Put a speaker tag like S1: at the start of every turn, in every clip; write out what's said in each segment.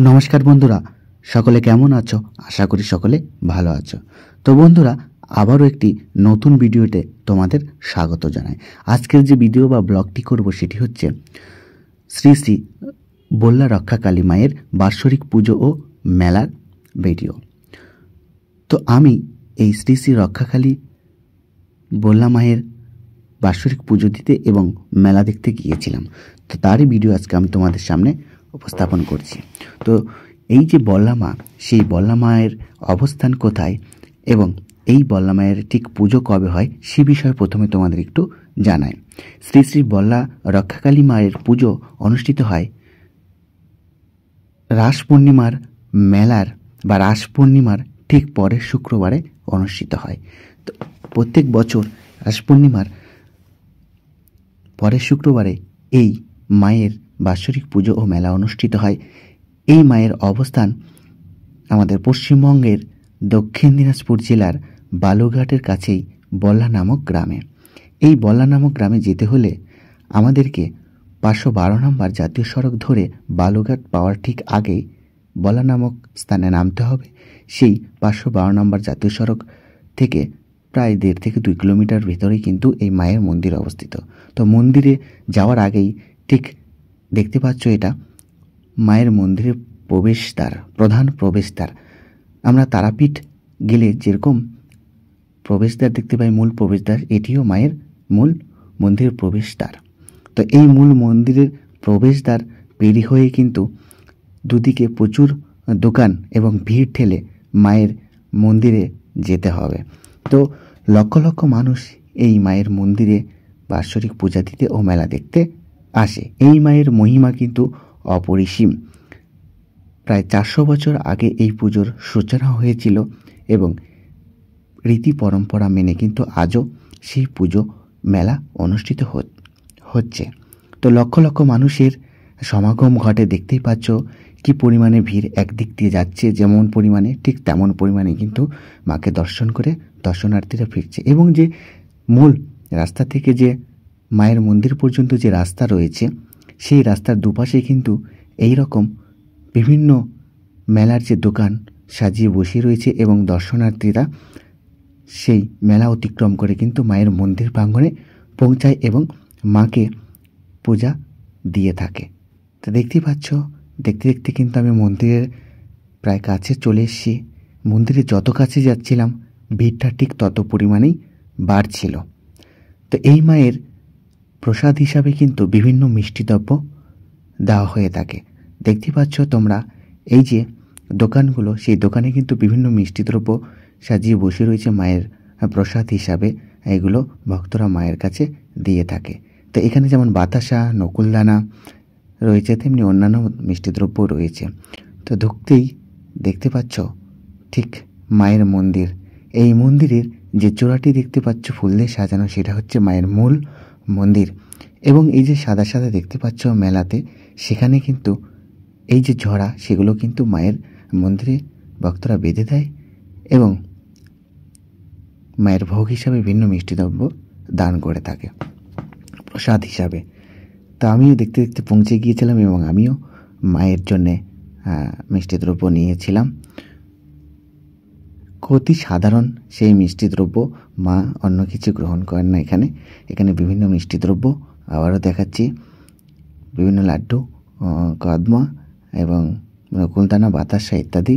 S1: নমস্কার বন্ধুরা, সকলে কেমন আছো? আশা করি সকলে ভালো আছো। তো বন্ধুরা, আবারও একটি নতুন ভিডিওতে তোমাদের স্বাগত জানাই। আজকের যে ভিডিও বা ব্লগটি করব সেটি হচ্ছে শ্রী শ্রী বল্লা রক্ষাকালী মায়ের বাৎসরিক পুজো ও মেলার ভিডিও। তো আমি এই শ্রী শ্রী রক্ষাকালী বল্লা মায়ের বাৎসরিক পুজো দিতে এবং মেলা দেখতে গিয়েছিলাম। তো তারই ভিডিও আজকে আমি তোমাদের সামনে উপস্থাপন করছি। তো এই যে বল্লা মা, সেই বল্লা মায়ের অবস্থান কোথায় এবং এই বল্লা মায়ের ঠিক পুজো কবে হয় সে বিষয়ে প্রথমে তোমাদের একটু জানাই। শ্রী শ্রী বল্লা রক্ষাকালী মায়ের পুজো অনুষ্ঠিত হয় রাস পূর্ণিমার মেলার বা রাস পূর্ণিমার ঠিক পরের শুক্রবারে অনুষ্ঠিত হয়। তো প্রত্যেক বছর রাস পূর্ণিমার পরের শুক্রবারে এই মায়ের বাৎসরিক পুজো ও মেলা অনুষ্ঠিত হয়। এই মায়ের অবস্থান আমাদের পশ্চিমবঙ্গের দক্ষিণ দিনাজপুর জেলার বালুরঘাটের কাছেই বল্লা নামক গ্রামে। এই বল্লা নামক গ্রামে যেতে হলে আমাদেরকে 512 নম্বর জাতীয় সড়ক ধরে বালুরঘাট পাওয়ার ঠিক আগেই বল্লা নামক স্থানে নামতে হবে। সেই 512 নম্বর জাতীয় সড়ক থেকে প্রায় 1.5 থেকে 2 কিলোমিটার ভিতরেই কিন্তু এই মায়ের মন্দির অবস্থিত। তো মন্দিরে যাওয়ার আগেই ঠিক দেখতে পাচ্ছ, এটা মায়ের মন্দিরের প্রবেশদ্বার, প্রধান প্রবেশদ্বার। আমরা তারাপীঠ গেলে যেরকম প্রবেশদ্বার দেখতে পাই, মূল প্রবেশদ্বার, এটিও মায়ের মূল মন্দিরের প্রবেশদ্বার। তো এই মূল মন্দিরের প্রবেশদ্বার পেরি হয়ে কিন্তু দুদিকে প্রচুর দোকান এবং ভিড় ঠেলে মায়ের মন্দিরে যেতে হবে। তো লক্ষ লক্ষ মানুষ এই মায়ের মন্দিরে বাৎসরিক পূজা দিতে ও মেলা দেখতে আসে। এই মায়ের মহিমা কিন্তু অপরিসীম। প্রায় 400 বছর আগে এই পুজোর সূচনা হয়েছিল এবং রীতি পরম্পরা মেনে কিন্তু আজও সেই পুজো মেলা অনুষ্ঠিত হচ্ছে। তো লক্ষ লক্ষ মানুষের সমাগম ঘটে, দেখতেই পাচ্ছ কি পরিমাণে ভিড় একদিক দিয়ে যাচ্ছে, যেমন পরিমাণে ঠিক তেমন পরিমাণে কিন্তু মাকে দর্শন করে দর্শনার্থীরা ফিরছে। এবং যে মূল রাস্তা থেকে যে মায়ের মন্দির পর্যন্ত যে রাস্তা রয়েছে, সেই রাস্তার দুপাশে কিন্তু এই রকম বিভিন্ন মেলার যে দোকান সাজিয়ে বসে রয়েছে এবং দর্শনার্থীরা সেই মেলা অতিক্রম করে কিন্তু মায়ের মন্দির প্রাঙ্গণে পৌঁছায় এবং মাকে পূজা দিয়ে থাকে। তো দেখতেই পাচ্ছ, দেখতে দেখতে কিন্তু আমি মন্দিরের প্রায় কাছে চলে এসেছি। মন্দিরে যত কাছে যাচ্ছিলাম ভিড়টা ঠিক তত পরিমাণেই বাড়ছিল। তো এই মায়ের প্রসাদ হিসাবে কিন্তু বিভিন্ন মিষ্টিদ্রব্য দেওয়া হয়ে থাকে। দেখতে পাচ্ছ তোমরা এই যে দোকানগুলো, সেই দোকানে কিন্তু বিভিন্ন মিষ্টিদ্রব্য সাজিয়ে বসে রয়েছে মায়ের প্রসাদ হিসাবে। এগুলো ভক্তরা মায়ের কাছে দিয়ে থাকে। তো এখানে যেমন বাতাসা, নকুলদানা রয়েছে, তেমনি অন্যান্য মিষ্টিদ্রব্য রয়েছে। তো ঢুকতেই দেখতে পাচ্ছ ঠিক মায়ের মন্দির। এই মন্দিরের যে চূড়াটি দেখতে পাচ্ছ ফুল দিয়ে সাজানো, সেটা হচ্ছে মায়ের মূল মন্দির। এবং এই যে সাদা সাদা দেখতে পাচ্ছ মেলাতে, সেখানে কিন্তু এই যে ঝরা, সেগুলো কিন্তু মায়ের মন্দিরে ভক্তরা বেঁধে দেয় এবং মায়ের ভোগ হিসাবে ভিন্ন মিষ্টিদ্রব্য দান করে থাকে প্রসাদ হিসাবে। তা আমিও দেখতে দেখতে পৌঁছে গিয়েছিলাম এবং আমিও মায়ের জন্যে মিষ্টিদ্রব্য নিয়েছিলাম। অতি সাধারণ সেই মিষ্টিদ্রব্য, মা অন্য কিছু গ্রহণ করেন না। এখানে বিভিন্ন মিষ্টিদ্রব্য আবারও দেখাচ্ছি, বিভিন্ন লাড্ডু, কদমা এবং নকুলদানা, বাতাসা ইত্যাদি,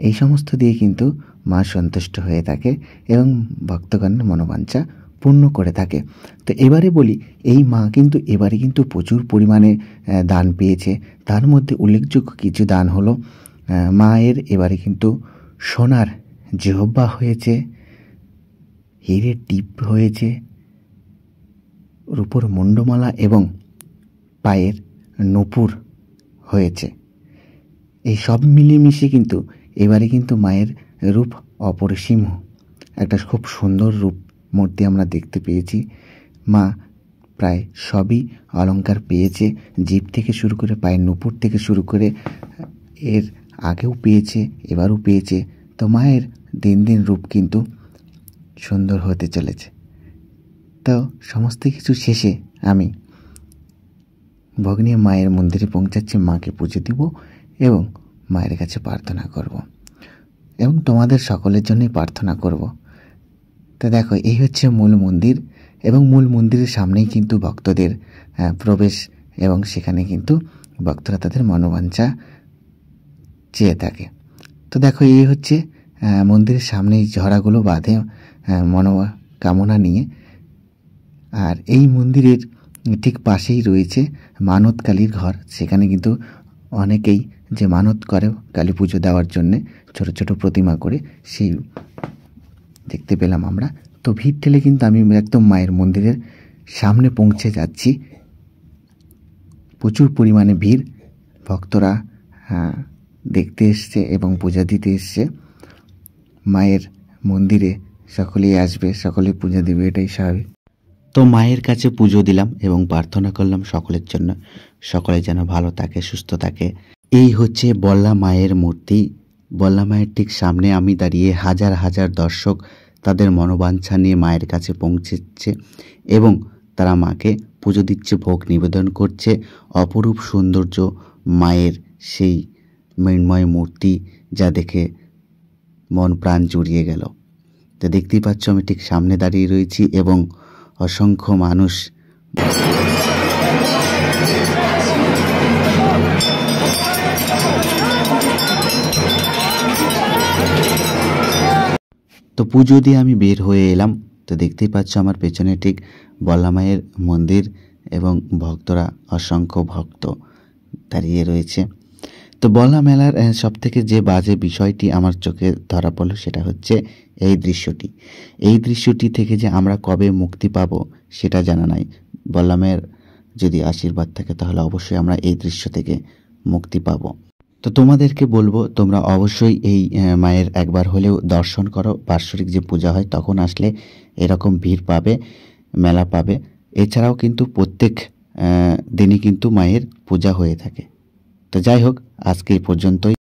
S1: এই সমস্ত দিয়ে কিন্তু মা সন্তুষ্ট হয়ে থাকে এবং ভক্তগণের মনোবাঞ্ছা পূর্ণ করে থাকে। তো এবারে বলি, এই মা কিন্তু এবারে কিন্তু প্রচুর পরিমাণে দান পেয়েছে। তার মধ্যে উল্লেখযোগ্য কিছু দান হলো, মায়ের এবারে কিন্তু সোনার জিহ্বা হয়েছে, হীরের টিপ হয়েছে, রূপোর মুন্ডমালা এবং পায়ের নূপুর হয়েছে। এই সব মিলেমিশে কিন্তু এবারে কিন্তু মায়ের রূপ অপরিসীম, একটা খুব সুন্দর রূপ মূর্তি আমরা দেখতে পেয়েছি। মা প্রায় সবই অলংকার পেয়েছে, জিভ থেকে শুরু করে পায়ের নূপুর থেকে শুরু করে, এর আগেও পেয়েছে, এবারও পেয়েছে। তো মায়ের দিন দিন রূপ কিন্তু সুন্দর হতে চলেছে। তো সমস্ত কিছু শেষে আমি ভোগ নিয়ে মায়ের মন্দিরে পৌঁছাচ্ছি, মাকে পুজো দিব এবং মায়ের কাছে প্রার্থনা করব এবং তোমাদের সকলের জন্যই প্রার্থনা করব। তো দেখো, এই হচ্ছে মূল মন্দির এবং মূল মন্দিরের সামনেই কিন্তু ভক্তদের প্রবেশ এবং সেখানে কিন্তু ভক্তরা তাদের মনোবাঞ্ছা চেয়ে থাকে। তো দেখো, এই হচ্ছে মন্দিরের সামনেই ঝরাগুলো বাঁধে মনোকামনা নিয়ে। আর এই মন্দিরের ঠিক পাশেই রয়েছে মানত কালীর ঘর। সেখানে কিন্তু অনেকেই যে মানত করে কালী পুজো দেওয়ার জন্যে ছোট ছোট প্রতিমা করে, সেই দেখতে পেলাম আমরা। তো ভিড় ঠেলে কিন্তু আমি একদম মায়ের মন্দিরের সামনে পৌঁছে যাচ্ছি। প্রচুর পরিমাণে ভিড়, ভক্তরা দেখতে এসছে এবং পূজা দিতে এসছে। মায়ের মন্দিরে সকলেই আসবে, সকলেই পূজা দেবে, এটাই স্বাভাবিক। তো মায়ের কাছে পুজো দিলাম এবং প্রার্থনা করলাম সকলের জন্য, সকলে যেন ভালো থাকে, সুস্থ থাকে। এই হচ্ছে বল্লা মায়ের মূর্তি। বল্লা মায়ের ঠিক সামনে আমি দাঁড়িয়ে, হাজার হাজার দর্শক তাদের মনোবাঞ্ছা নিয়ে মায়ের কাছে পৌঁছেছে এবং তারা মাকে পুজো দিচ্ছে, ভোগ নিবেদন করছে। অপরূপ সৌন্দর্য মায়ের সেই মৃন্ময় মূর্তি, যা দেখে মন প্রাণ জুড়িয়ে গেল। তো দেখতেই পাচ্ছ আমি ঠিক সামনে দাঁড়িয়ে রয়েছি এবং অসংখ্য মানুষ তো পুজো দিয়ে আমি বের হয়ে এলাম। তো দেখতেই পাচ্ছ আমার পেছনে ঠিক বল্লা মায়ের মন্দির এবং ভক্তরা, অসংখ্য ভক্ত দাঁড়িয়ে রয়েছে। তো বল্লা মেলার সবথেকে যে বাজে বিষয়টি আমার চোখে ধরা পড়লো সেটা হচ্ছে এই দৃশ্যটি থেকে যে আমরা কবে মুক্তি পাবো সেটা জানা নাই। বল্লা মায়ের যদি আশীর্বাদ থাকে তাহলে অবশ্যই আমরা এই দৃশ্য থেকে মুক্তি পাবো। তো তোমাদেরকে বলবো, তোমরা অবশ্যই এই মায়ের একবার হলেও দর্শন করো। বাৎসরিক যে পূজা হয় তখন আসলে এরকম ভিড় পাবে, মেলা পাবে। এছাড়াও কিন্তু প্রত্যেক দিনই কিন্তু মায়ের পূজা হয়ে থাকে। তো যাই হোক, আজকে এই পর্যন্তই।